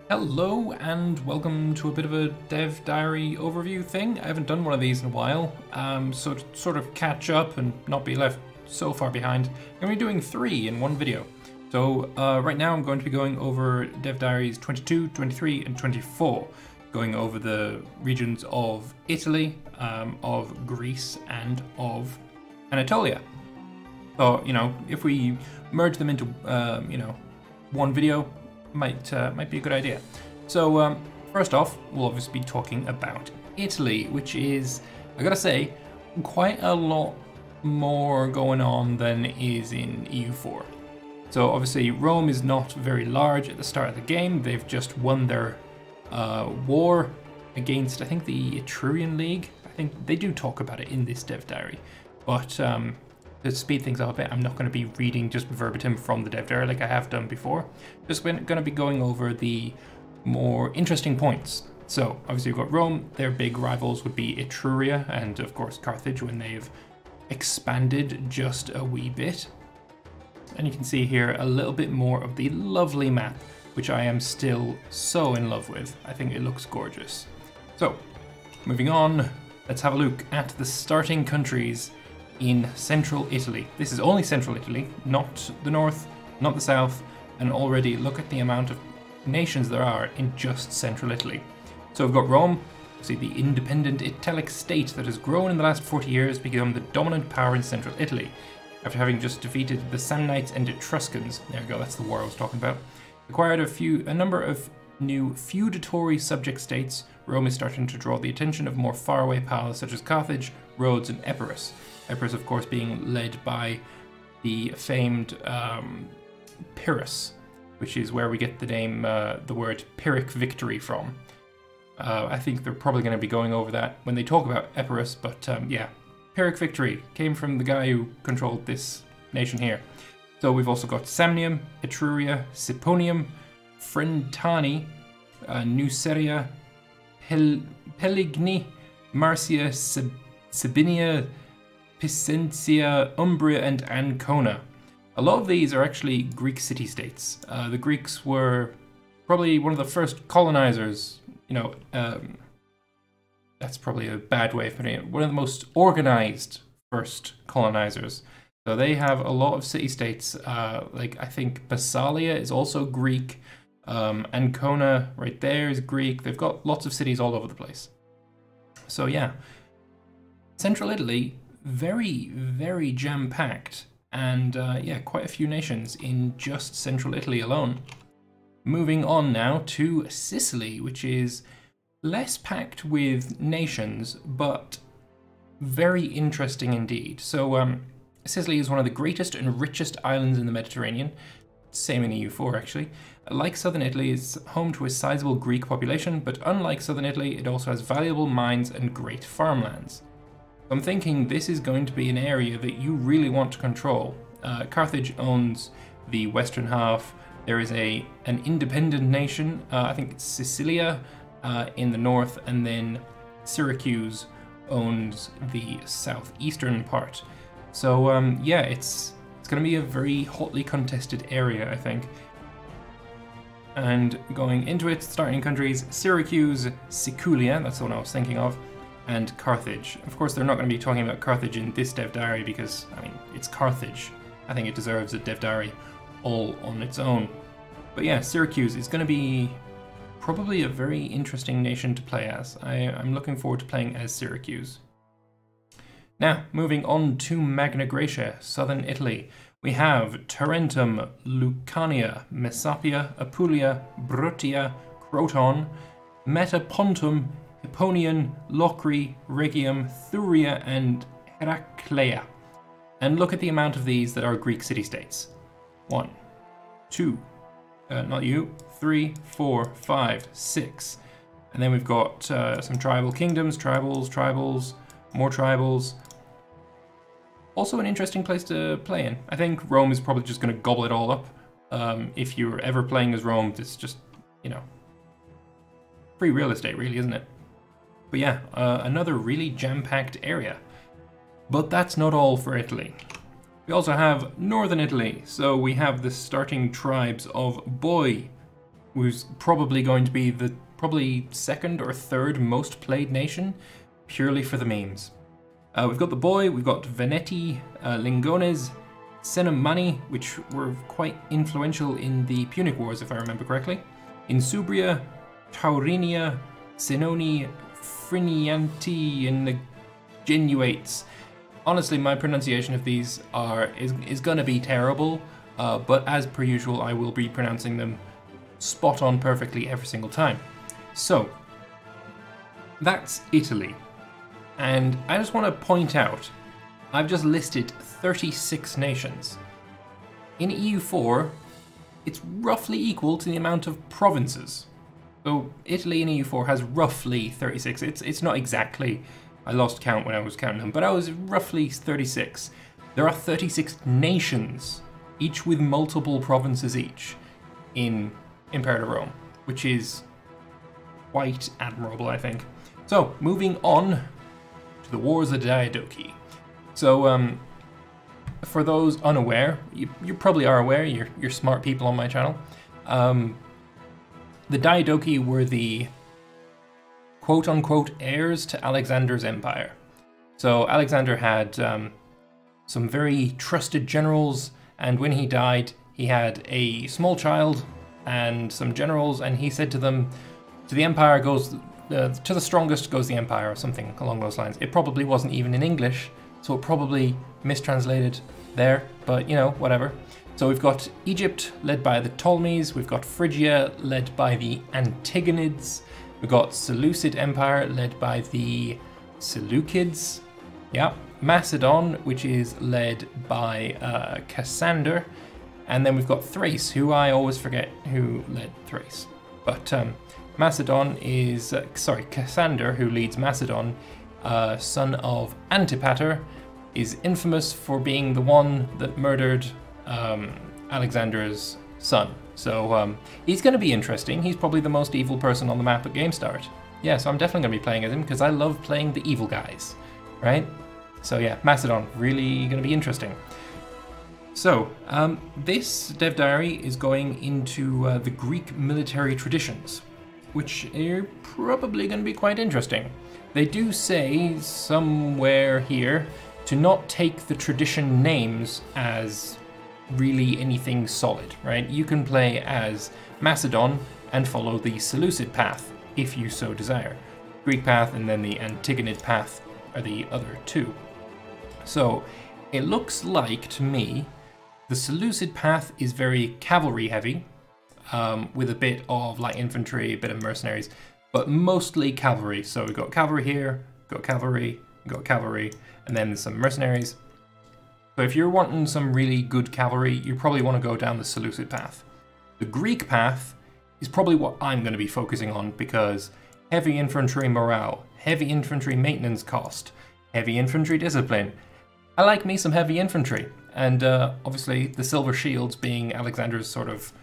Hello and welcome to a bit of a dev diary overview thing. I haven't done one of these in a while, so to sort of catch up and not be left so far behind, I'm going to be doing 3 in one video. So right now I'm going to be going over dev diaries 22, 23 and 24, going over the regions of Italy, of Greece and of Anatolia. So, if we merge them into, one video, might be a good idea. So first off, we'll obviously be talking about Italy, which is, I gotta say, quite a lot more going on than is in EU4. So obviously Rome is not very large at the start of the game. They've just won their war against, I think, the Etrurian League. I think they do talk about it in this dev diary, but to speed things up a bit, I'm not going to be reading just verbatim from the dev diary like I have done before. Just going to be going over the more interesting points. So obviously you've got Rome. Their big rivals would be Etruria and of course Carthage when they've expanded just a wee bit. And you can see here a little bit more of the lovely map, which I am still so in love with. I think it looks gorgeous. So moving on, let's have a look at the starting countries in central Italy. This is only central Italy, not the north, not the south, and already look at the amount of nations there are in just central Italy. So we've got Rome, see the independent Italic state that has grown in the last 40 years, become the dominant power in central Italy. After having just defeated the Samnites and Etruscans, there we go, that's the war I was talking about, acquired a number of new feudatory subject states. Rome is starting to draw the attention of more faraway powers such as Carthage, Rhodes and Epirus. Epirus, of course, being led by the famed Pyrrhus, which is where we get the name, the word Pyrrhic victory from. I think they're probably going to be going over that when they talk about Epirus, but yeah, Pyrrhic victory came from the guy who controlled this nation here. So we've also got Samnium, Etruria, Siponium, Frentani, Nuceria, Peligni, Marcia, Sabinia, Picentia, Umbria, and Ancona. A lot of these are actually Greek city-states. The Greeks were probably one of the first colonizers, that's probably a bad way of putting it, one of the most organized first colonizers. So they have a lot of city-states, like I think Massalia is also Greek, Ancona right there is Greek. They've got lots of cities all over the place. So yeah, central Italy, very, very jam-packed, and yeah, quite a few nations in just central Italy alone. Moving on now to Sicily, which is less packed with nations, but very interesting indeed. So Sicily is one of the greatest and richest islands in the Mediterranean, same in EU4 actually. Like southern Italy, it's home to a sizable Greek population, but unlike southern Italy, it also has valuable mines and great farmlands. I'm thinking this is going to be an area that you really want to control. Carthage owns the western half. There is an independent nation, I think it's Sicilia in the north, and then Syracuse owns the southeastern part. So yeah, it's going to be a very hotly contested area, I think. And going into it, starting countries, Syracuse, Siculia, that's the one I was thinking of, and Carthage. Of course, they're not going to be talking about Carthage in this dev diary because, I mean, it's Carthage. I think it deserves a dev diary all on its own. But yeah, Syracuse is going to be probably a very interesting nation to play as. I'm looking forward to playing as Syracuse. Now, moving on to Magna Graecia, southern Italy. We have Tarentum, Lucania, Messapia, Apulia, Brutia, Croton, Metapontum, Hipponian, Locri, Rhegium, Thuria, and Heraclea. And look at the amount of these that are Greek city-states. 1, 2, not you, 3, 4, 5, 6. And then we've got some tribal kingdoms, tribals, more tribals. Also an interesting place to play in. I think Rome is probably just going to gobble it all up. If you're ever playing as Rome, it's just, free real estate really, isn't it? But yeah, another really jam-packed area. But that's not all for Italy. We also have northern Italy. So we have the starting tribes of Boii, who's probably going to be the second or third most played nation, purely for the memes. We've got the boy, we've got Veneti, Lingones, Cenomani, which were quite influential in the Punic Wars, if I remember correctly. Insubria, Taurinia, Senoni, Frinianti, and the Genuates. Honestly, my pronunciation of these is gonna be terrible, but as per usual, I will be pronouncing them spot on perfectly every single time. So, that's Italy. And I just want to point out, I've just listed 36 nations. In EU4, it's roughly equal to the amount of provinces. So Italy in EU4 has roughly 36. It's not exactly, I lost count when I was counting them, but I was roughly 36. There are 36 nations, each with multiple provinces each, in Imperator Rome, which is quite admirable, I think. So, moving on to the Wars of Diadochi. So, for those unaware, you probably are aware, you're smart people on my channel. The Diadochi were the quote-unquote heirs to Alexander's empire. So Alexander had some very trusted generals, and when he died, he had a small child and some generals, and he said to them, to the empire goes, to the strongest goes the empire, or something along those lines. It probably wasn't even in English, so it probably mistranslated there, but you know, whatever. So we've got Egypt, led by the Ptolemies, we've got Phrygia, led by the Antigonids, we've got Seleucid Empire, led by the Seleucids, yeah, Macedon, which is led by Cassander, and then we've got Thrace, who I always forget who led Thrace. But Macedon is, Cassander, who leads Macedon, son of Antipater, is infamous for being the one that murdered Alexander's son. So he's going to be interesting. He's probably the most evil person on the map at game start. Yeah, so I'm definitely going to be playing as him because I love playing the evil guys, right? So yeah, Macedon, really going to be interesting. So this dev diary is going into the Greek military traditions, which are probably going to be quite interesting. They do say somewhere here to not take the tradition names as really anything solid, right? You can play as Macedon and follow the Seleucid path, if you so desire. Greek path and then the Antigonid path are the other two. So it looks like, to me, the Seleucid path is very cavalry heavy, with a bit of light infantry, a bit of mercenaries, but mostly cavalry. So we've got cavalry here, got cavalry, and then some mercenaries. So if you're wanting some really good cavalry, you probably want to go down the Seleucid path. The Greek path is probably what I'm going to be focusing on because heavy infantry morale, heavy infantry maintenance cost, heavy infantry discipline. I like me some heavy infantry. And obviously the silver shields being Alexander's sort of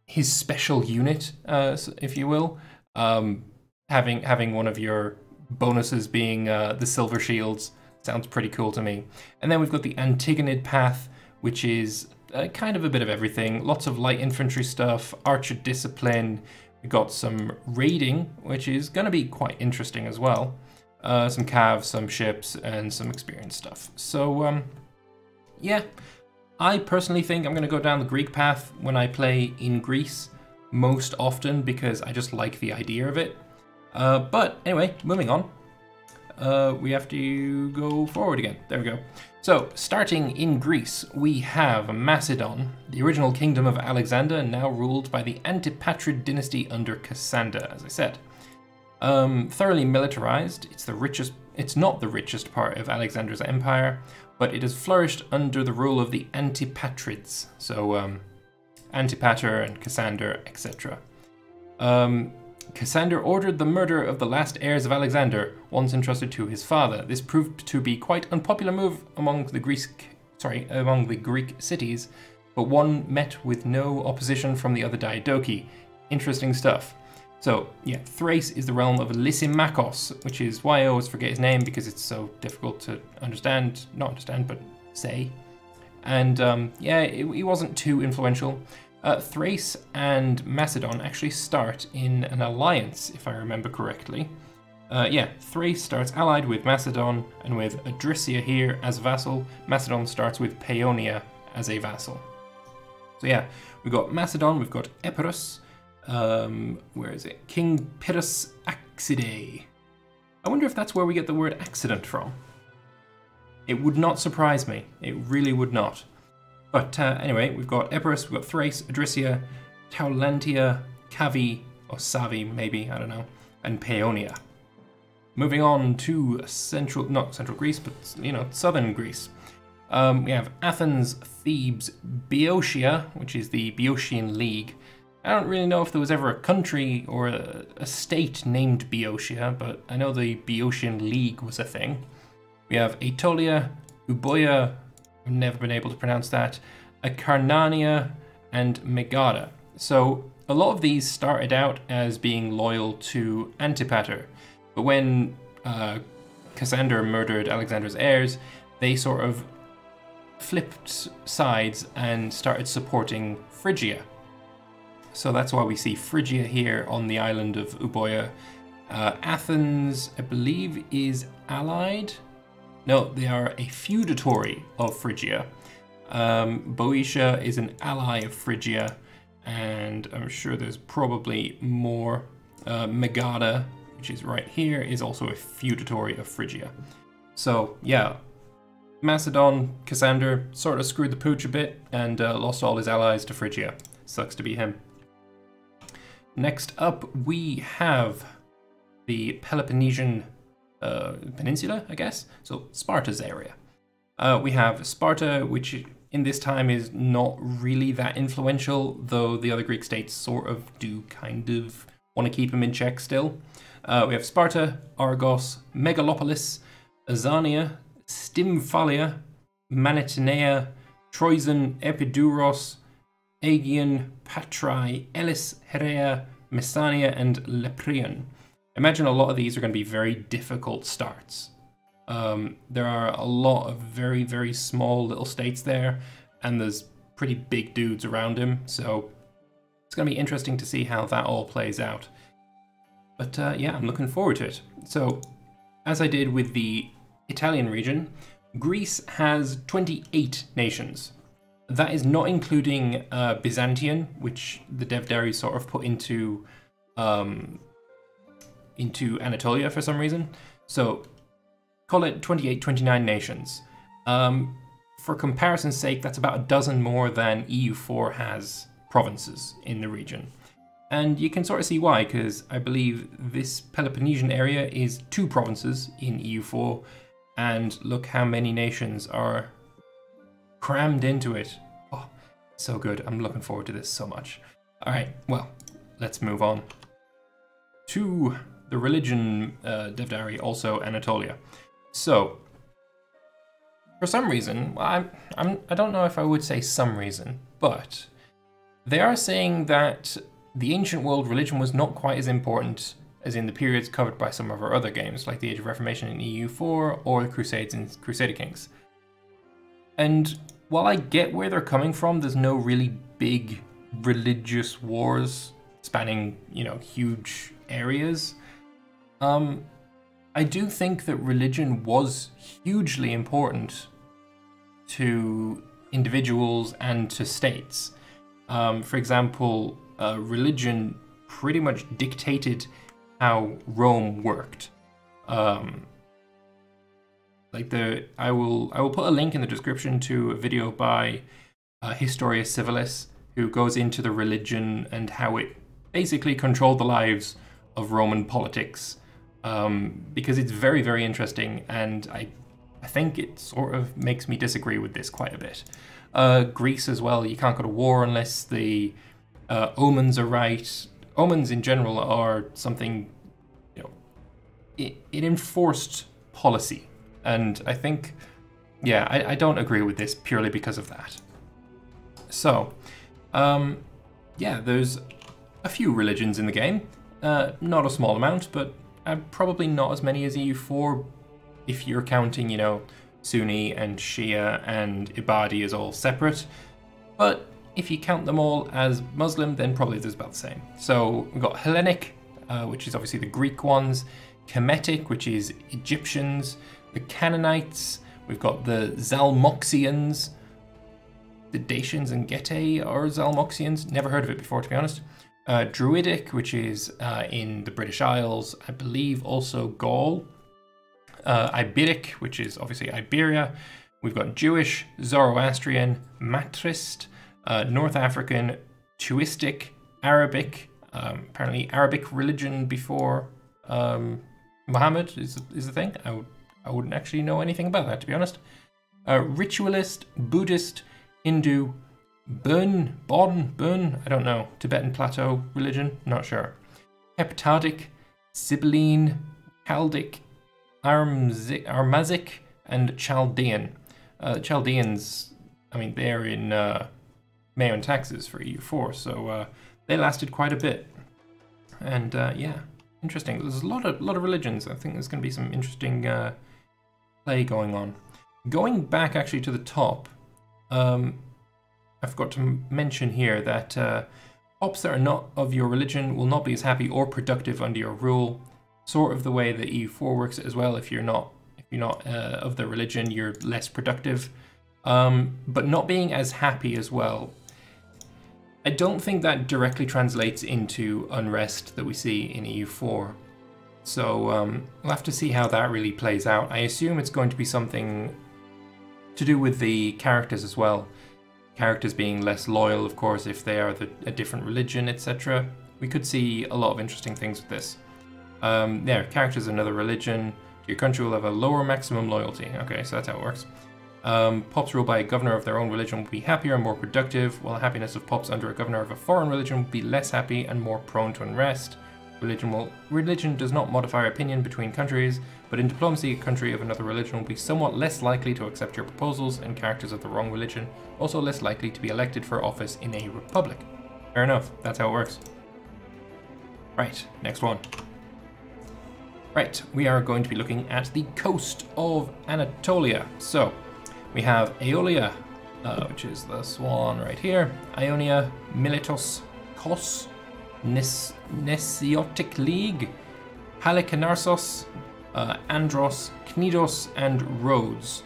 his special unit, if you will. Having one of your bonuses being the silver shields sounds pretty cool to me. And then we've got the Antigonid path, which is kind of a bit of everything. Lots of light infantry stuff, archer discipline. We've got some raiding, which is going to be quite interesting as well. Some cavs, some ships, and some experience stuff. So, yeah. I personally think I'm going to go down the Greek path when I play in Greece most often because I just like the idea of it. But anyway, moving on. We have to go forward again. There we go. So, starting in Greece, we have Macedon, the original kingdom of Alexander, now ruled by the Antipatrid dynasty under Cassander, as I said. Thoroughly militarized, it's not the richest part of Alexander's empire, but it has flourished under the rule of the Antipatrids, so Antipater and Cassander, etc. Cassander ordered the murder of the last heirs of Alexander, once entrusted to his father. This proved to be quite an unpopular move among the Greek cities, but one met with no opposition from the other Diadochi. Interesting stuff. So, yeah, Thrace is the realm of Lysimachos, which is why I always forget his name because it's so difficult to not understand, but say. And, yeah, he wasn't too influential. Thrace and Macedon actually start in an alliance, if I remember correctly. Yeah, Thrace starts allied with Macedon, and with Adricia here as vassal, Macedon starts with Paeonia as a vassal. So yeah, we've got Macedon, we've got Epirus, where is it? King Pyrrhus Accidae. I wonder if that's where we get the word accident from. It would not surprise me, it really would not. But anyway, we've got Epirus, we've got Thrace, Adricia, Taulantia, Cavi, or Savi maybe, I don't know, and Paeonia. Moving on to not central Greece, but southern Greece. We have Athens, Thebes, Boeotia, which is the Boeotian League. I don't really know if there was ever a country or a state named Boeotia, but I know the Boeotian League was a thing. We have Aetolia, Euboea, I've never been able to pronounce that, Acarnania, and Megara. So a lot of these started out as being loyal to Antipater, but when Cassander murdered Alexander's heirs, they sort of flipped sides and started supporting Phrygia. So that's why we see Phrygia here on the island of Euboea. Athens, I believe, is allied. No, they are a feudatory of Phrygia. Boeotia is an ally of Phrygia, and I'm sure there's probably more. Megara, which is right here, is also a feudatory of Phrygia. So yeah, Macedon, Cassander sort of screwed the pooch a bit and lost all his allies to Phrygia. Sucks to be him. Next up, we have the Peloponnesian Peninsula, I guess. So Sparta's area. We have Sparta, which in this time is not really that influential, though the other Greek states sort of do kind of want to keep him in check still. We have Sparta, Argos, Megalopolis, Azania, Stymphalia, Mantinea, Troezen, Epidaurus, Aegean, Patrae, Elis, Herea, Messania, and Lepreon. Imagine a lot of these are going to be very difficult starts. There are a lot of very, very small little states there, and there's pretty big dudes around him, so it's going to be interesting to see how that all plays out. But yeah, I'm looking forward to it. So, as I did with the Italian region, Greece has 28 nations. That is not including Byzantium, which the Dev Diaries sort of put into Anatolia for some reason. So call it 28, 29 nations. For comparison's sake, that's about a dozen more than EU4 has provinces in the region. And you can sort of see why, because I believe this Peloponnesian area is 2 provinces in EU4, and look how many nations are crammed into it. Oh, so good. I'm looking forward to this so much. All right, well, let's move on to the religion Dev Diary, also Anatolia. So, for some reason, I don't know if I would say some reason, but they are saying that the ancient world religion was not quite as important as in the periods covered by some of our other games, like the Age of Reformation in EU4 or the Crusades in Crusader Kings. And while I get where they're coming from, there's no really big religious wars spanning, huge areas. I do think that religion was hugely important to individuals and to states. For example, religion pretty much dictated how Rome worked. I will put a link in the description to a video by Historia Civilis, who goes into the religion and how it basically controlled the lives of Roman politics, because it's very, very interesting, and I think it sort of makes me disagree with this quite a bit. Greece as well, you can't go to war unless the omens are right. Omens in general are something, it enforced policy. And I think, yeah, I don't agree with this purely because of that. So, yeah, there's a few religions in the game. Not a small amount, but probably not as many as EU4 if you're counting, Sunni and Shia and Ibadi as all separate. But if you count them all as Muslim, then probably there's about the same. So we've got Hellenic, which is obviously the Greek ones, Kemetic, which is Egyptians, the Canaanites, we've got the Zalmoxians, the Dacians and Getae are Zalmoxians, never heard of it before to be honest. Druidic, which is in the British Isles, I believe also Gaul. Iberic, which is obviously Iberia. We've got Jewish, Zoroastrian, Matrist, North African, Tuistic, Arabic, apparently Arabic religion before Muhammad is the thing. I wouldn't actually know anything about that, to be honest. Ritualist, Buddhist, Hindu, Bön, I don't know. Tibetan Plateau religion, not sure. Heptadic, Sibylline, Chaldic, Armazic, and Chaldean. Chaldeans, I mean, they're in Mayo and Taxes for EU4, so they lasted quite a bit. And yeah, interesting. There's a lot of religions. I think there's going to be some interesting play going on. Going back actually to the top, I forgot to mention here that pops that are not of your religion will not be as happy or productive under your rule. Sort of the way that EU4 works as well. If you're not of the religion, you're less productive, but not being as happy as well. I don't think that directly translates into unrest that we see in EU4. So we'll have to see how that really plays out. I assume it's going to be something to do with the characters as well. Characters being less loyal, of course, if they are a different religion, etc. We could see a lot of interesting things with this. Yeah, characters another religion. Your country will have a lower maximum loyalty. Okay, so that's how it works. Pops ruled by a governor of their own religion will be happier and more productive, while the happiness of pops under a governor of a foreign religion will be less happy and more prone to unrest. Religion does not modify opinion between countries, but in diplomacy, a country of another religion will be somewhat less likely to accept your proposals, and characters of the wrong religion also less likely to be elected for office in a republic. Fair enough, that's how it works. Right, next one. Right, we are going to be looking at the coast of Anatolia. So, we have Aeolia, which is the swan right here, Ionia, Miletos, Kos, Nesiotic League, Halicarnassos, Andros, Knidos, and Rhodes.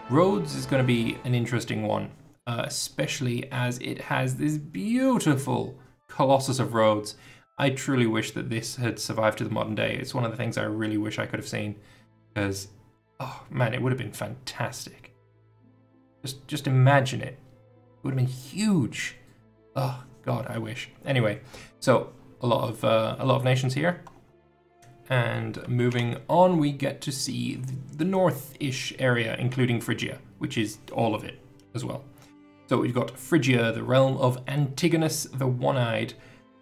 Rhodes is going to be an interesting one, especially as it has this beautiful Colossus of Rhodes. I truly wish that this had survived to the modern day. It's one of the things I really wish I could have seen, because, oh man, it would have been fantastic. Just imagine it. It would have been huge. Oh God, I wish. Anyway, so a lot of nations here, and moving on, we get to see the north-ish area, including Phrygia, which is all of it as well. So we've got Phrygia, the realm of Antigonus the One-Eyed,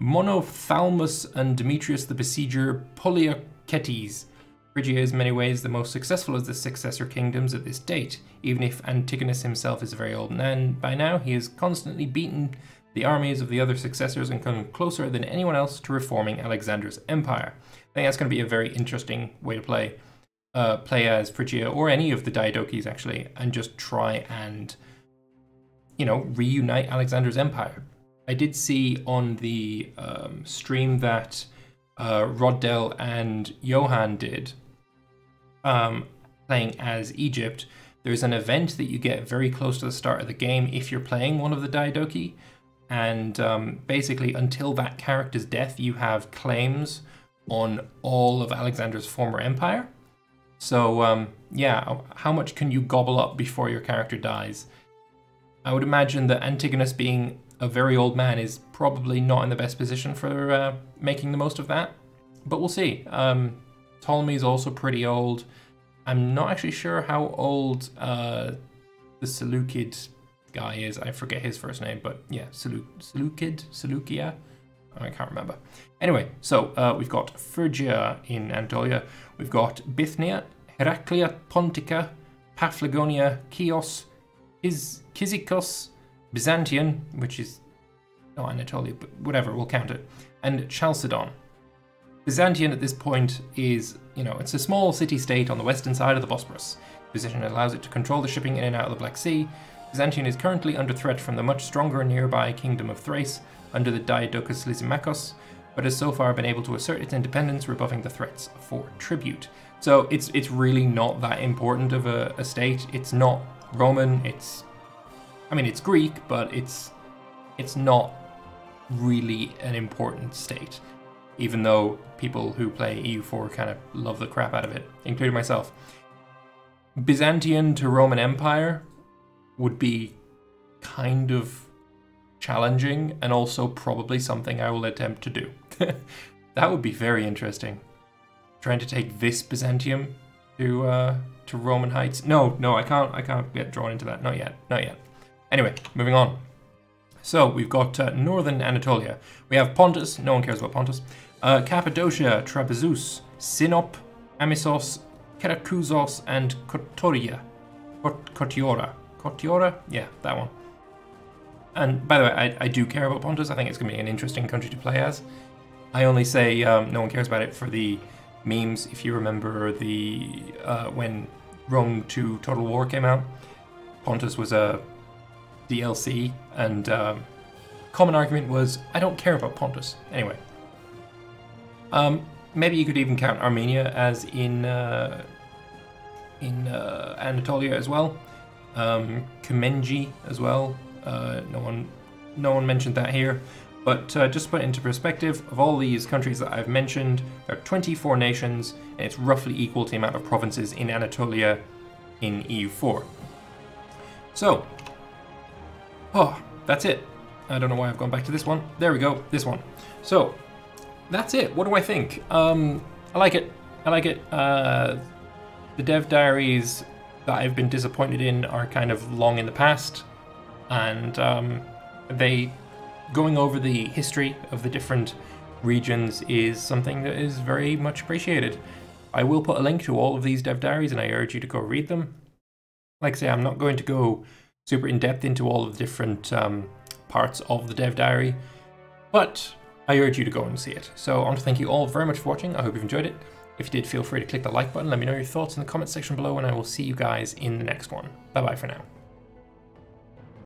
Monophthalmus and Demetrius the Besieger, Polyacetes. Phrygia is in many ways the most successful of the successor kingdoms at this date. Even if Antigonus himself is a very old man by now, he has constantly beaten the armies of the other successors and come closer than anyone else to reforming Alexander's empire. I think that's going to be a very interesting way to play as Phrygia, or any of the Diadochis actually, and just try and, you know, reunite Alexander's empire. I did see on the stream that Roddell and Johan did, playing as Egypt. There's an event that you get very close to the start of the game if you're playing one of the Diadochi, and basically until that character's death you have claims on all of Alexander's former empire. So yeah, how much can you gobble up before your character dies? I would imagine that Antigonus, being a very old man, is probably not in the best position for making the most of that, but we'll see. Ptolemy's also pretty old. I'm not actually sure how old the Seleucid guy is. I forget his first name, but yeah, Seleucia? I can't remember. Anyway, so we've got Phrygia in Anatolia. We've got Bithynia, Heraclea Pontica, Paphlagonia, Chios, Kyzikos, Byzantium, which is not Anatolia, but whatever, we'll count it, and Chalcedon. Byzantium at this point is, you know, it's a small city-state on the western side of the Bosporus. Position allows it to control the shipping in and out of the Black Sea. Byzantium is currently under threat from the much stronger nearby Kingdom of Thrace under the Diadochi Lysimachos, but has so far been able to assert its independence, rebuffing the threats for tribute. So it's really not that important of a state. It's not Roman. It's Greek, but it's not really an important state, even though people who play EU4 kind of love the crap out of it, including myself. Byzantium to Roman Empire would be kind of challenging, and also probably something I will attempt to do. That would be very interesting. Trying to take this Byzantium to Roman heights. No, I can't get drawn into that. Not yet. Anyway, moving on. So we've got northern Anatolia. We have Pontus. No one cares about Pontus. Cappadocia, Trapezus, Sinop, Amisos, Kerakouzos, and Kotoria. Kotiora? Yeah, that one. And by the way, I do care about Pontus. I think it's going to be an interesting country to play as. I only say no one cares about it for the memes. If you remember the when Rome 2 Total War came out, Pontus was a DLC, and common argument was, I don't care about Pontus. Anyway. Maybe you could even count Armenia as in Anatolia as well. Kamenji as well. No one mentioned that here. But just to put it into perspective, of all these countries that I've mentioned, there are 24 nations, and it's roughly equal to the amount of provinces in Anatolia in EU4. So, that's it. I don't know why I've gone back to this one. There we go, this one. So, that's it. What do I think? I like it. The dev diaries that I've been disappointed in are kind of long in the past, and they going over the history of the different regions is something that is very much appreciated. I will put a link to all of these dev diaries, and I urge you to go read them. Like I say, I'm not going to go super in depth into all of the different parts of the dev diary, but I urge you to go and see it. So I want to thank you all very much for watching. I hope you've enjoyed it. If you did, feel free to click the like button. Let me know your thoughts in the comment section below, and I will see you guys in the next one. Bye bye for now.